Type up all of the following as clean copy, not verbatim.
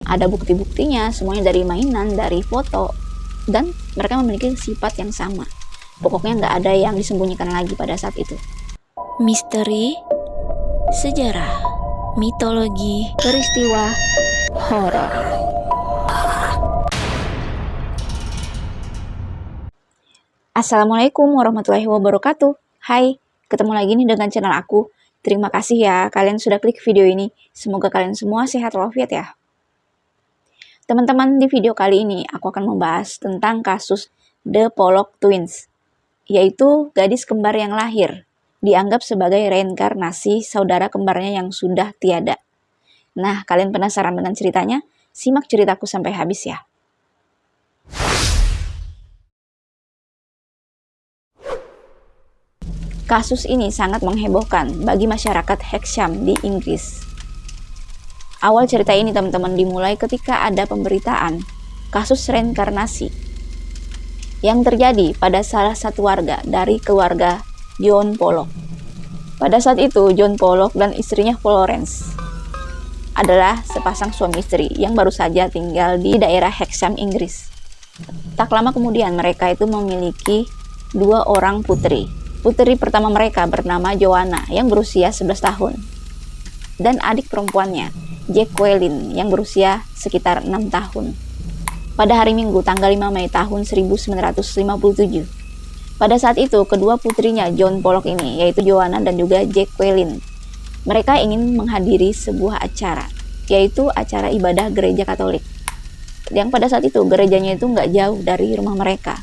Ada bukti-buktinya, semuanya dari mainan, dari foto, dan mereka memiliki sifat yang sama. Pokoknya nggak ada yang disembunyikan lagi pada saat itu. Misteri, sejarah, mitologi, peristiwa horor. Assalamualaikum warahmatullahi wabarakatuh. Hai, ketemu lagi nih dengan channel aku. Terima kasih ya kalian sudah klik video ini. Semoga kalian semua sehat walafiat ya. Teman-teman, di video kali ini aku akan membahas tentang kasus The Pollock Twins, yaitu gadis kembar yang lahir, dianggap sebagai reinkarnasi saudara kembarnya yang sudah tiada. Nah, kalian penasaran dengan ceritanya? Simak ceritaku sampai habis ya. Kasus ini sangat menghebohkan bagi masyarakat Hexham di Inggris. Awal cerita ini teman-teman dimulai ketika ada pemberitaan kasus reinkarnasi yang terjadi pada salah satu warga dari keluarga John Pollock. Pada saat itu John Pollock dan istrinya Florence adalah sepasang suami istri yang baru saja tinggal di daerah Hexham, Inggris. Tak lama kemudian mereka itu memiliki 2 orang putri. Putri pertama mereka bernama Joanna yang berusia 11 tahun. Dan adik perempuannya, Jacqueline yang berusia sekitar 6 tahun. Pada hari Minggu tanggal 5 Mei tahun 1957. Pada saat itu kedua putrinya John Pollock ini, yaitu Joanna dan juga Jacqueline, mereka ingin menghadiri sebuah acara, yaitu acara ibadah gereja Katolik. Yang pada saat itu gerejanya itu nggak jauh dari rumah mereka.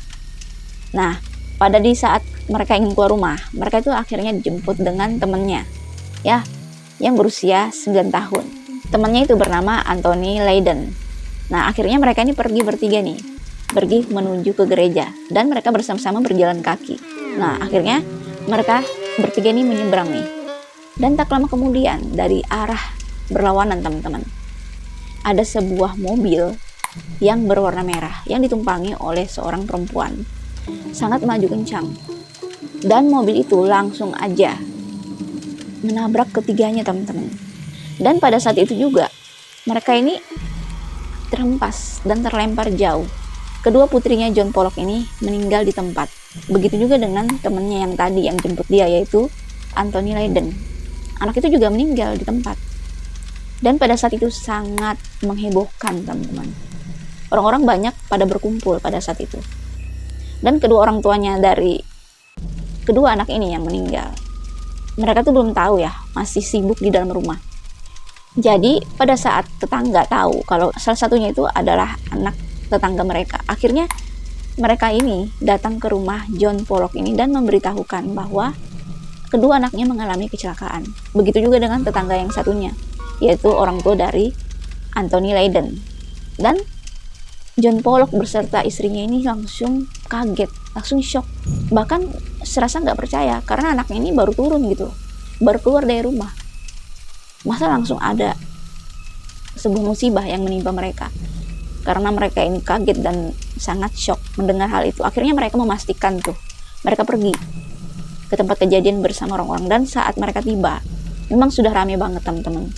Nah, pada di saat mereka ingin keluar rumah, mereka itu akhirnya dijemput dengan temannya, ya, yang berusia 9 tahun. Temannya itu bernama Anthony Leiden. Nah, akhirnya mereka ini pergi bertiga nih, pergi menuju ke gereja, dan mereka bersama-sama berjalan kaki. Nah, akhirnya mereka bertiga ini menyeberang nih. Dan tak lama kemudian dari arah berlawanan teman-teman, ada sebuah mobil yang berwarna merah yang ditumpangi oleh seorang perempuan. Sangat melaju kencang. Dan mobil itu langsung aja menabrak ketiganya teman-teman. Dan pada saat itu juga mereka ini terhempas dan terlempar jauh. Kedua putrinya John Pollock ini meninggal di tempat. Begitu juga dengan temannya yang tadi yang jemput dia, yaitu Anthony Leiden. Anak itu juga meninggal di tempat. Dan pada saat itu sangat menghebohkan teman-teman. Orang-orang banyak pada berkumpul pada saat itu. Dan kedua orang tuanya dari kedua anak ini yang meninggal, mereka tuh belum tahu ya, masih sibuk di dalam rumah. Jadi pada saat tetangga tahu kalau salah satunya itu adalah anak tetangga mereka, akhirnya mereka ini datang ke rumah John Pollock ini dan memberitahukan bahwa kedua anaknya mengalami kecelakaan. Begitu juga dengan tetangga yang satunya, yaitu orang tua dari Anthony Leiden. Dan John Pollock beserta istrinya ini langsung kaget, langsung shock. Bahkan serasa nggak percaya karena anaknya ini baru turun gitu, baru keluar dari rumah. Masa langsung ada sebuah musibah yang menimpa mereka. Karena mereka ini kaget dan sangat shock mendengar hal itu. Akhirnya mereka memastikan tuh, mereka pergi ke tempat kejadian bersama orang-orang. Dan saat mereka tiba, memang sudah ramai banget teman-teman.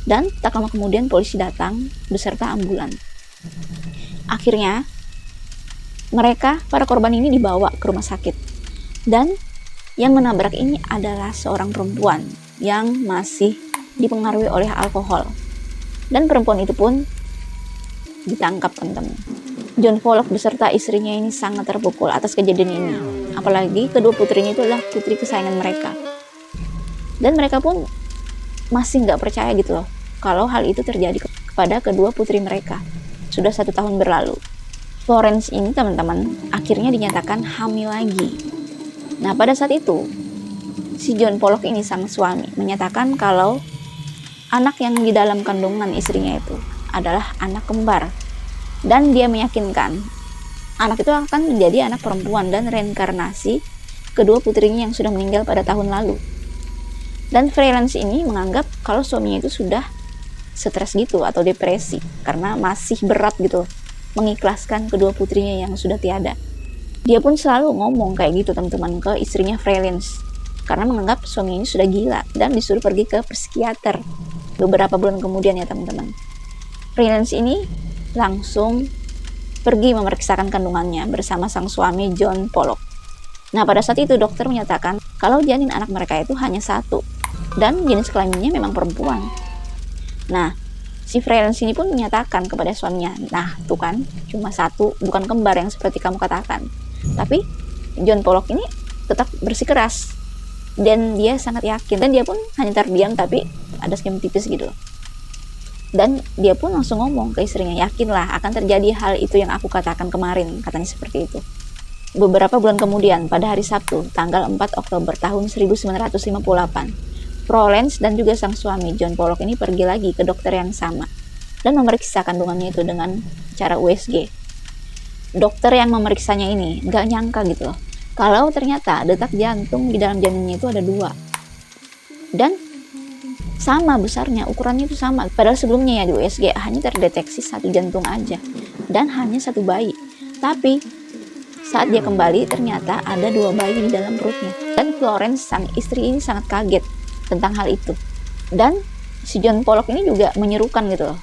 Dan tak lama kemudian polisi datang beserta ambulan. Akhirnya mereka, para korban ini dibawa ke rumah sakit. Dan yang menabrak ini adalah seorang perempuan yang masih dipengaruhi oleh alkohol. Dan perempuan itu pun ditangkap teman-teman. John Pollock beserta istrinya ini sangat terpukul atas kejadian ini. Apalagi kedua putrinya itu adalah putri kesayangan mereka. Dan mereka pun masih nggak percaya gitu loh, kalau hal itu terjadi kepada kedua putri mereka. Sudah 1 tahun berlalu. Florence ini teman-teman akhirnya dinyatakan hamil lagi. Nah pada saat itu si John Pollock ini sang suami menyatakan kalau anak yang di dalam kandungan istrinya itu adalah anak kembar. Dan dia meyakinkan anak itu akan menjadi anak perempuan dan reinkarnasi kedua putrinya yang sudah meninggal pada tahun lalu. Dan Florence ini menganggap kalau suaminya itu sudah stres gitu atau depresi karena masih berat gitu mengikhlaskan kedua putrinya yang sudah tiada. Dia pun selalu ngomong kayak gitu teman-teman ke istrinya Florence karena menganggap suaminya ini sudah gila dan disuruh pergi ke psikiater beberapa bulan kemudian ya teman-teman. Freelance ini langsung pergi memeriksakan kandungannya bersama sang suami John Pollock. Nah, pada saat itu dokter menyatakan kalau janin anak mereka itu hanya satu dan jenis kelaminnya memang perempuan. Nah, si freelance ini pun menyatakan kepada suaminya, nah tuh kan cuma satu, bukan kembar yang seperti kamu katakan. Tapi John Pollock ini tetap bersikeras dan dia sangat yakin, dan dia pun hanya terdiam tapi ada senyum tipis gitu. Dan dia pun langsung ngomong ke istrinya, yakinlah akan terjadi hal itu yang aku katakan kemarin, katanya seperti itu. Beberapa bulan kemudian, pada hari Sabtu, tanggal 4 Oktober tahun 1958, Florence dan juga sang suami John Pollock ini pergi lagi ke dokter yang sama dan memeriksa kandungannya itu dengan cara USG. Dokter yang memeriksanya ini gak nyangka gitu loh, kalau ternyata detak jantung di dalam janinnya itu ada 2. Dan sama besarnya, ukurannya itu sama. Padahal sebelumnya ya di USG hanya terdeteksi 1 jantung aja dan hanya 1 bayi. Tapi saat dia kembali ternyata ada 2 bayi di dalam perutnya. Dan Florence sang istri ini sangat kaget tentang hal itu. Dan si John Pollock ini juga menyerukan gitu loh.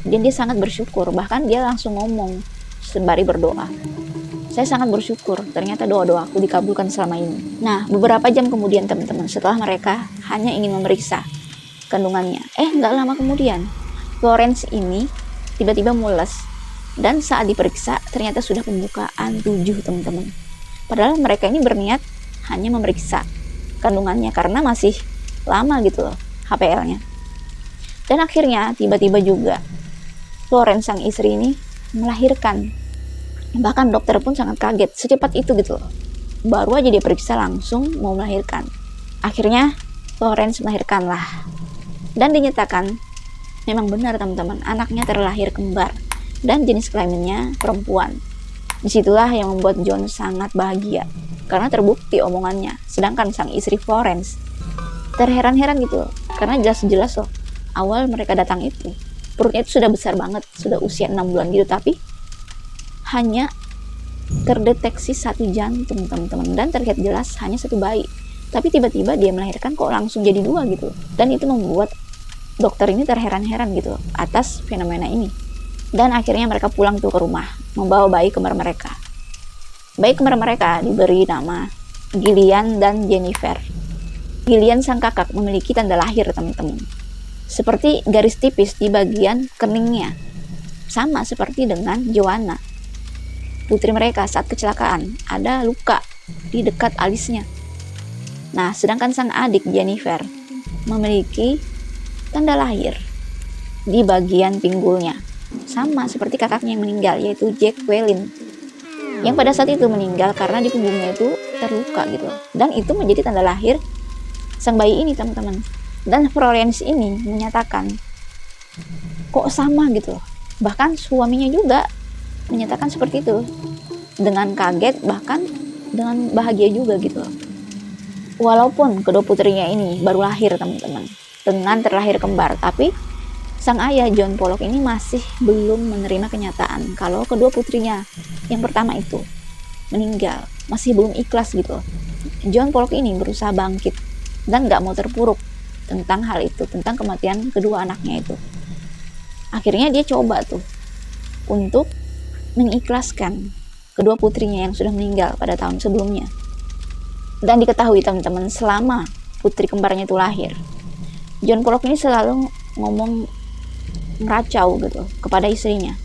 Dan dia sangat bersyukur, bahkan dia langsung ngomong sembari berdoa, saya sangat bersyukur ternyata doa-doaku dikabulkan selama ini. Nah, beberapa jam kemudian teman-teman, setelah mereka hanya ingin memeriksa kandungannya, nggak lama kemudian Florence ini tiba-tiba mules, dan saat diperiksa ternyata sudah pembukaan 7 teman-teman. Padahal mereka ini berniat hanya memeriksa kandungannya karena masih lama gitu loh HPL-nya. Dan akhirnya tiba-tiba juga Florence sang istri ini melahirkan. Bahkan dokter pun sangat kaget, secepat itu gitu loh. Baru aja dia periksa langsung mau melahirkan. Akhirnya Florence melahirkanlah. Dan dinyatakan memang benar teman-teman, anaknya terlahir kembar dan jenis kelaminnya perempuan. Disitulah yang membuat John sangat bahagia karena terbukti omongannya. Sedangkan sang istri Florence terheran-heran gitu loh, karena jelas-jelas loh awal mereka datang itu perutnya itu sudah besar banget, sudah usia 6 bulan gitu, tapi hanya terdeteksi 1 jantung teman-teman, dan terlihat jelas hanya 1 bayi. Tapi tiba-tiba dia melahirkan kok langsung jadi 2 gitu. Dan itu membuat dokter ini terheran-heran gitu atas fenomena ini. Dan akhirnya mereka pulang tuh ke rumah, membawa bayi kembar mereka. Bayi kembar mereka diberi nama Gillian dan Jennifer. Gillian sang kakak memiliki tanda lahir teman-teman, seperti garis tipis di bagian keningnya, sama seperti dengan Joanna, putri mereka. Saat kecelakaan ada luka di dekat alisnya. Nah, sedangkan sang adik Jennifer memiliki tanda lahir di bagian pinggulnya, sama seperti kakaknya yang meninggal, yaitu Jack Wellin, yang pada saat itu meninggal karena di punggungnya itu terluka gitu. Dan itu menjadi tanda lahir sang bayi ini teman-teman. Dan Florence ini menyatakan kok sama gitu. Bahkan suaminya juga menyatakan seperti itu, dengan kaget bahkan dengan bahagia juga gitu. Walaupun kedua putrinya ini baru lahir teman-teman, dengan terlahir kembar, tapi sang ayah John Pollock ini masih belum menerima kenyataan kalau kedua putrinya yang pertama itu meninggal. Masih belum ikhlas gitu. John Pollock ini berusaha bangkit dan gak mau terpuruk tentang hal itu, tentang kematian kedua anaknya itu. Akhirnya dia coba tuh untuk mengikhlaskan kedua putrinya yang sudah meninggal pada tahun sebelumnya. Dan diketahui teman-teman, selama putri kembarnya itu lahir, John Pollock ini selalu ngomong ngeracau gitu kepada istrinya,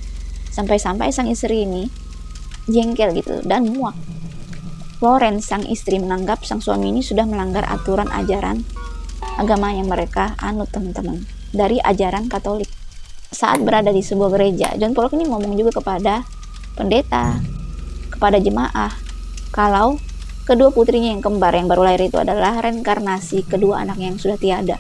sampai-sampai sang istri ini jengkel gitu dan muak. Florence sang istri menganggap sang suami ini sudah melanggar aturan ajaran agama yang mereka anut teman-teman, dari ajaran Katolik. Saat berada di sebuah gereja, John Pollock ini ngomong juga kepada pendeta, kepada jemaah, kalau kedua putrinya yang kembar yang baru lahir itu adalah reinkarnasi kedua anaknya yang sudah tiada.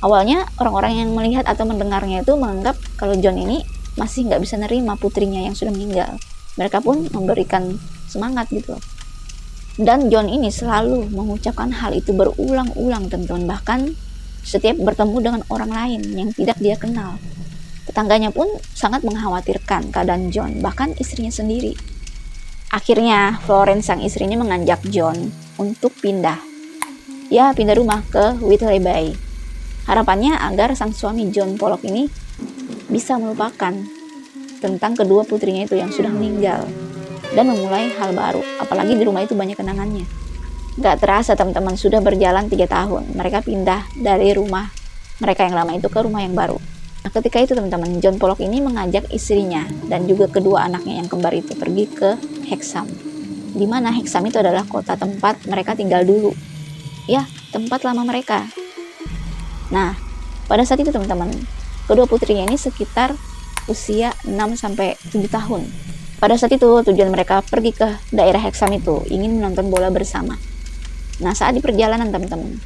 Awalnya orang-orang yang melihat atau mendengarnya itu menganggap kalau John ini masih nggak bisa nerima putrinya yang sudah meninggal. Mereka pun memberikan semangat gitu. Dan John ini selalu mengucapkan hal itu berulang-ulang teman-teman, bahkan setiap bertemu dengan orang lain yang tidak dia kenal. Tetangganya pun sangat mengkhawatirkan keadaan John, bahkan istrinya sendiri. Akhirnya Florence sang istrinya mengajak John untuk pindah rumah ke Whitley Bay. Harapannya agar sang suami John Pollock ini bisa melupakan tentang kedua putrinya itu yang sudah meninggal dan memulai hal baru. Apalagi di rumah itu banyak kenangannya. Gak terasa teman-teman, sudah berjalan 3 tahun. Mereka pindah dari rumah mereka yang lama itu ke rumah yang baru. Nah, ketika itu teman-teman, John Pollock ini mengajak istrinya dan juga kedua anaknya yang kembar itu pergi ke Hexham. Di mana Hexham itu adalah kota tempat mereka tinggal dulu. Ya, tempat lama mereka. Nah, pada saat itu teman-teman, kedua putrinya ini sekitar usia 6-7 tahun. Pada saat itu tujuan mereka pergi ke daerah Hexham itu ingin menonton bola bersama. Nah, saat di perjalanan teman-teman,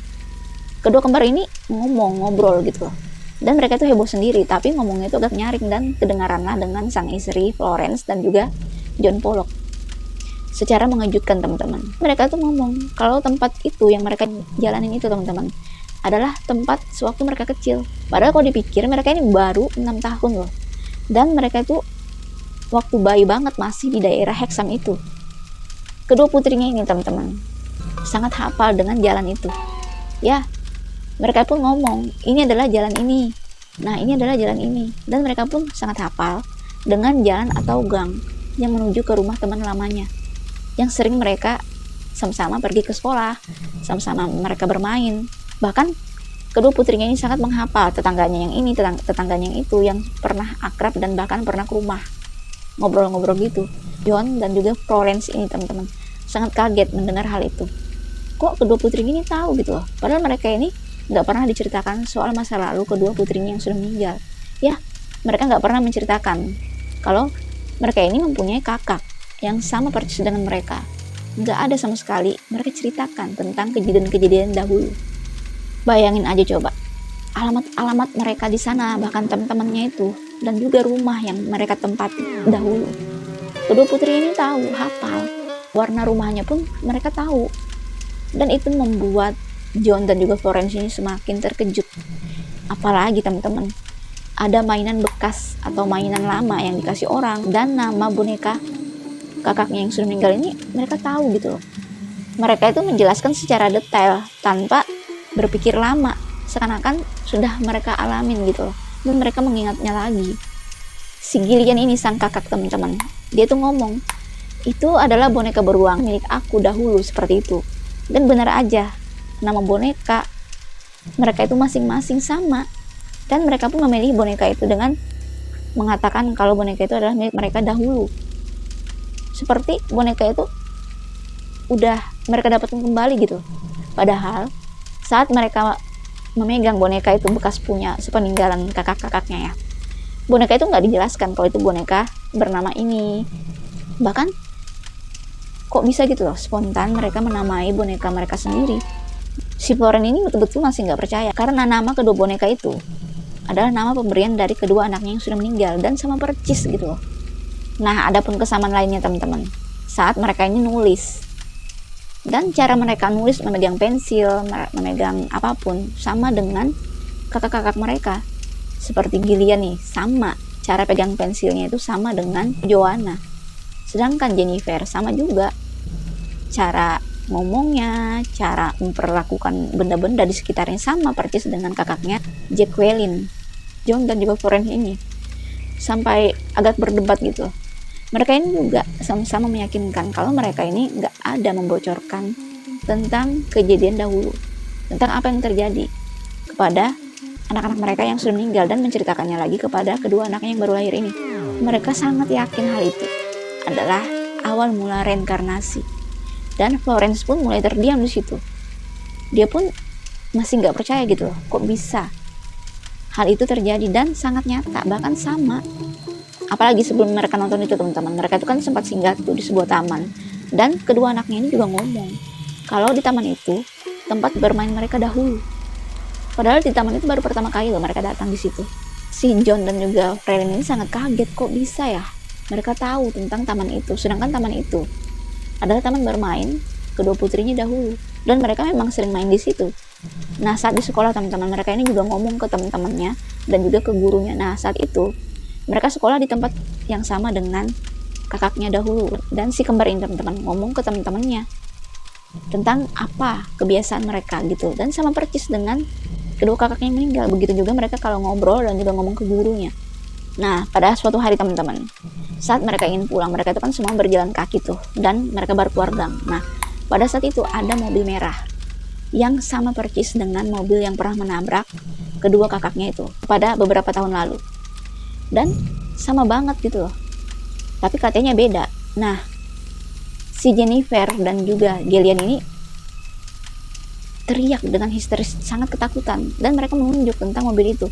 kedua kembar ini ngobrol gitu. Dan mereka itu heboh sendiri, tapi ngomongnya itu agak nyaring dan kedengaranlah dengan sang istri Florence dan juga John Pollock. Secara mengejutkan teman-teman, mereka tuh ngomong kalau tempat itu yang mereka jalanin itu teman-teman adalah tempat sewaktu mereka kecil. Padahal kalau dipikir mereka ini baru 6 tahun loh. Dan mereka itu waktu bayi banget masih di daerah Hexham itu. Kedua putrinya ini teman-teman sangat hafal dengan jalan itu. Ya, mereka pun ngomong, ini adalah jalan ini. Nah, ini adalah jalan ini. Dan mereka pun sangat hafal dengan jalan atau gang yang menuju ke rumah teman lamanya. Yang sering mereka sama-sama pergi ke sekolah, sama-sama mereka bermain. Bahkan kedua putrinya ini sangat menghafal tetangganya yang ini, tetangganya yang itu, yang pernah akrab dan bahkan pernah ke rumah. Ngobrol-ngobrol gitu. John dan juga Florence ini teman-teman sangat kaget mendengar hal itu. Kok kedua putrinya ini tahu gitu loh. Padahal mereka ini nggak pernah diceritakan soal masa lalu kedua putrinya yang sudah meninggal. Ya, mereka nggak pernah menceritakan kalau mereka ini mempunyai kakak yang sama persis dengan mereka. Nggak ada sama sekali mereka ceritakan tentang kejadian-kejadian dahulu. Bayangin aja coba, alamat-alamat mereka di sana, bahkan teman-temannya itu, dan juga rumah yang mereka tempati dahulu. Kedua putri ini tahu, hafal. Warna rumahnya pun mereka tahu. Dan itu membuat John dan juga Florence ini semakin terkejut. Apalagi teman-teman, ada mainan bekas atau mainan lama yang dikasih orang, dan nama boneka kakaknya yang sudah meninggal ini mereka tahu gitu loh. Mereka itu menjelaskan secara detail tanpa berpikir lama, seakan-akan sudah mereka alamin gitu loh. Dan mereka mengingatnya lagi. Si Gillian ini sang kakak teman-teman, dia tuh ngomong, itu adalah boneka beruang milik aku dahulu, seperti itu. Dan benar aja, nama boneka mereka itu masing-masing sama. Dan mereka pun memilih boneka itu dengan mengatakan kalau boneka itu adalah milik mereka dahulu. Seperti boneka itu udah mereka dapatkan kembali gitu. Padahal saat mereka memegang boneka itu bekas punya sepeninggalan kakak-kakaknya ya, boneka itu nggak dijelaskan kalau itu boneka bernama ini. Bahkan kok bisa gitu loh, spontan mereka menamai boneka mereka sendiri. Si Florence ini betul-betul masih nggak percaya karena nama kedua boneka itu adalah nama pemberian dari kedua anaknya yang sudah meninggal dan sama percis gitu loh. Nah, ada pun kesamaan lainnya teman-teman. Saat mereka ini nulis, dan cara mereka nulis memegang pensil, memegang apapun sama dengan kakak-kakak mereka. Seperti Gillian nih, sama cara pegang pensilnya itu sama dengan Joanna. Sedangkan Jennifer sama juga cara ngomongnya, cara memperlakukan benda-benda di sekitarnya sama persis dengan kakaknya Jacqueline. John dan juga Florence ini sampai agak berdebat gitu. Mereka ini juga sama-sama meyakinkan kalau mereka ini nggak ada membocorkan tentang kejadian dahulu, tentang apa yang terjadi kepada anak-anak mereka yang sudah meninggal, dan menceritakannya lagi kepada kedua anaknya yang baru lahir ini. Mereka sangat yakin hal itu adalah awal mula reinkarnasi. Dan Florence pun mulai terdiam di situ. Dia pun masih nggak percaya gitu loh, kok bisa hal itu terjadi dan sangat nyata, bahkan sama. Apalagi sebelum mereka nonton itu teman-teman, mereka itu kan sempat singgah tuh di sebuah taman, dan kedua anaknya ini juga ngomong kalau di taman itu tempat bermain mereka dahulu. Padahal di taman itu baru pertama kali loh mereka datang di situ. Si John dan juga Frelin ini sangat kaget, kok bisa ya mereka tahu tentang taman itu, sedangkan taman itu adalah taman bermain kedua putrinya dahulu, dan mereka memang sering main di situ. Nah, saat di sekolah teman-teman, mereka ini juga ngomong ke teman-temannya dan juga ke gurunya. Nah, saat itu mereka sekolah di tempat yang sama dengan kakaknya dahulu, dan si kembar ini teman-teman ngomong ke teman-temannya tentang apa kebiasaan mereka gitu, dan sama persis dengan kedua kakaknya yang meninggal. Begitu juga mereka kalau ngobrol dan juga ngomong ke gurunya. Nah, pada suatu hari teman-teman, saat mereka ingin pulang, mereka itu kan semua berjalan kaki tuh, dan mereka baru keluar gang. Nah, pada saat itu ada mobil merah yang sama persis dengan mobil yang pernah menabrak kedua kakaknya itu pada beberapa tahun lalu. Dan sama banget gitu loh. Tapi katanya beda. Nah, si Jennifer dan juga Gillian ini teriak dengan histeris, sangat ketakutan, dan mereka menunjuk tentang mobil itu.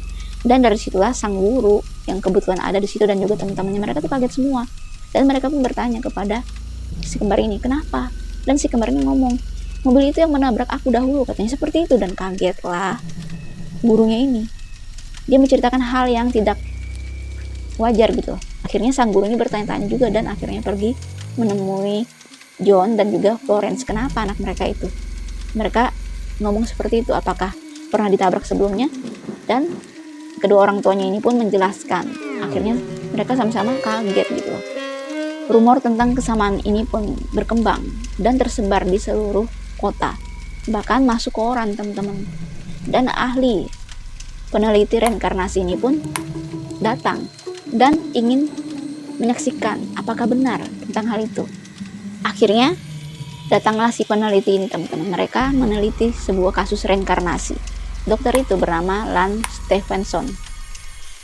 Dan dari situlah sang guru yang kebetulan ada di situ dan juga teman-temannya, mereka tuh kaget semua. Dan mereka pun bertanya kepada si kembar ini, kenapa? Dan si kembar ini ngomong, mobil itu yang menabrak aku dahulu, katanya seperti itu. Dan kagetlah gurunya ini. Dia menceritakan hal yang tidak wajar gitu. Akhirnya sang guru ini bertanya-tanya juga dan akhirnya pergi menemui John dan juga Florence. Kenapa anak mereka itu? Mereka ngomong seperti itu, apakah pernah ditabrak sebelumnya? Dan kedua orang tuanya ini pun menjelaskan. Akhirnya mereka sama-sama kaget gitu. Rumor tentang kesamaan ini pun berkembang dan tersebar di seluruh kota, bahkan masuk koran teman-teman. Dan ahli peneliti reinkarnasi ini pun datang dan ingin menyaksikan apakah benar tentang hal itu. Akhirnya datanglah si peneliti ini teman-teman. Mereka meneliti sebuah kasus reinkarnasi. Dokter itu bernama Lance Stephenson.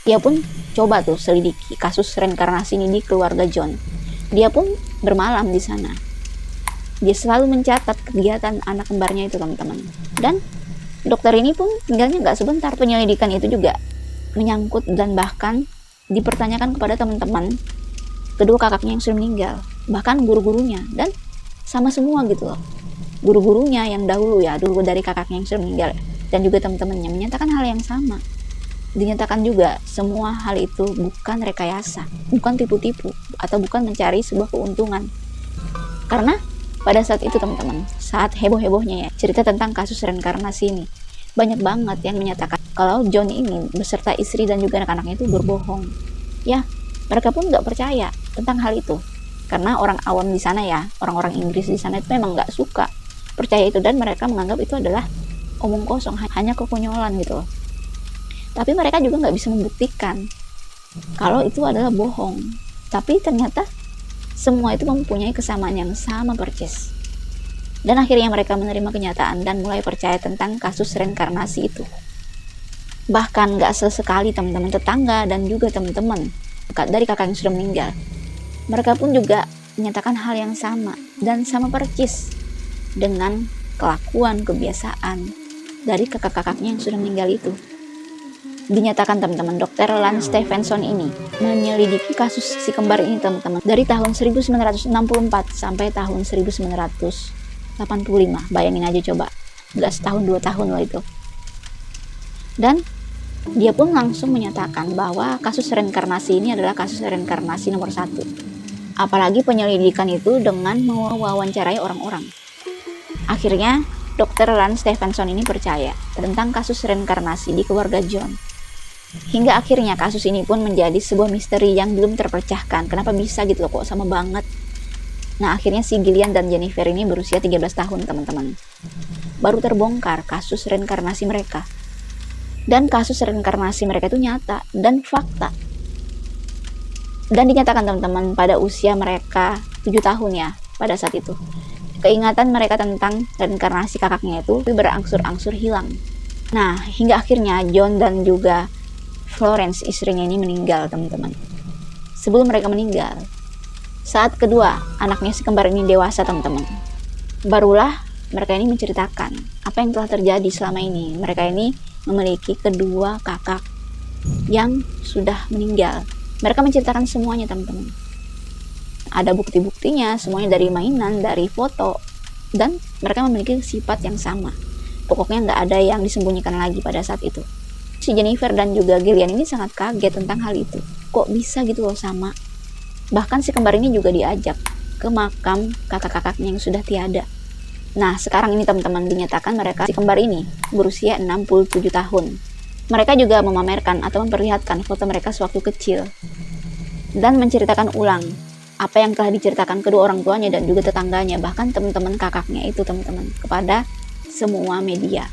Dia pun coba tuh selidiki kasus reinkarnasi ini di keluarga John. Dia pun bermalam di sana. Dia selalu mencatat kegiatan anak kembarnya itu teman-teman. Dan dokter ini pun tinggalnya nggak sebentar. Penyelidikan itu juga menyangkut dan bahkan dipertanyakan kepada teman-teman kedua kakaknya yang sudah meninggal, bahkan guru-gurunya, dan sama semua gitu loh. Guru-gurunya yang dahulu dari kakaknya yang sudah meninggal dan juga teman-temannya menyatakan hal yang sama. Dinyatakan juga semua hal itu bukan rekayasa, bukan tipu-tipu, atau bukan mencari sebuah keuntungan. Karena pada saat itu teman-teman, saat heboh-hebohnya cerita tentang kasus reinkarnasi ini, banyak banget yang menyatakan kalau John ini beserta istri dan juga anak-anaknya itu berbohong. Ya, mereka pun nggak percaya tentang hal itu. Karena orang awam di sana orang-orang Inggris di sana itu memang nggak suka percaya itu, dan mereka menganggap itu adalah omong kosong, hanya kekonyolan gitu loh. Tapi mereka juga nggak bisa membuktikan kalau itu adalah bohong. Tapi ternyata semua itu mempunyai kesamaan yang sama persis. Dan akhirnya mereka menerima kenyataan dan mulai percaya tentang kasus reinkarnasi itu. Bahkan nggak sesekali teman-teman tetangga dan juga teman-teman dari kakak yang sudah meninggal, mereka pun juga menyatakan hal yang sama dan sama persis dengan kelakuan, kebiasaan dari kakak-kakaknya yang sudah meninggal itu. Dinyatakan teman-teman, Dr. Lance Stephenson ini menyelidiki kasus si kembar ini teman-teman dari tahun 1964 sampai tahun 1985. Bayangin aja coba, nggak setahun 2 tahun loh itu. Dan dia pun langsung menyatakan bahwa kasus reinkarnasi ini adalah kasus reinkarnasi nomor 1. Apalagi penyelidikan itu dengan mewawancarai orang-orang. Akhirnya Dr. Lance Stephenson ini percaya tentang kasus reinkarnasi di keluarga John. Hingga akhirnya kasus ini pun menjadi sebuah misteri yang belum terpecahkan. Kenapa bisa gitu loh, kok sama banget. Nah, akhirnya si Gillian dan Jennifer ini berusia 13 tahun teman-teman. Baru terbongkar kasus reinkarnasi mereka. Dan kasus reinkarnasi mereka itu nyata dan fakta. Dan dinyatakan teman-teman pada usia mereka 7 tahun ya pada saat itu. Keingatan mereka tentang reinkarnasi kakaknya itu berangsur-angsur hilang. Nah, hingga akhirnya John dan juga Florence istrinya ini meninggal teman-teman. Sebelum mereka meninggal, saat kedua anaknya si kembar ini dewasa teman-teman, barulah mereka ini menceritakan apa yang telah terjadi selama ini. Mereka ini memiliki kedua kakak yang sudah meninggal. Mereka menceritakan semuanya teman-teman. Ada bukti-buktinya, semuanya dari mainan, dari foto, dan mereka memiliki sifat yang sama. Pokoknya nggak ada yang disembunyikan lagi pada saat itu. Si Jennifer dan juga Gillian ini sangat kaget tentang hal itu. Kok bisa gitu loh sama? Bahkan si kembar ini juga diajak ke makam kakak-kakaknya yang sudah tiada. Nah, sekarang ini teman-teman dinyatakan mereka si kembar ini berusia 67 tahun. Mereka juga memamerkan atau memperlihatkan foto mereka sewaktu kecil dan menceritakan ulang apa yang telah diceritakan kedua orang tuanya dan juga tetangganya, bahkan teman-teman kakaknya itu teman-teman, kepada semua media.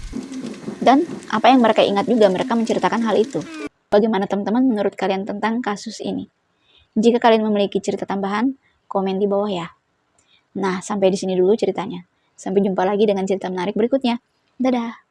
Dan apa yang mereka ingat juga, mereka menceritakan hal itu. Bagaimana teman-teman menurut kalian tentang kasus ini? Jika kalian memiliki cerita tambahan, komen di bawah ya. Nah, sampai di sini dulu ceritanya. Sampai jumpa lagi dengan cerita menarik berikutnya. Dadah!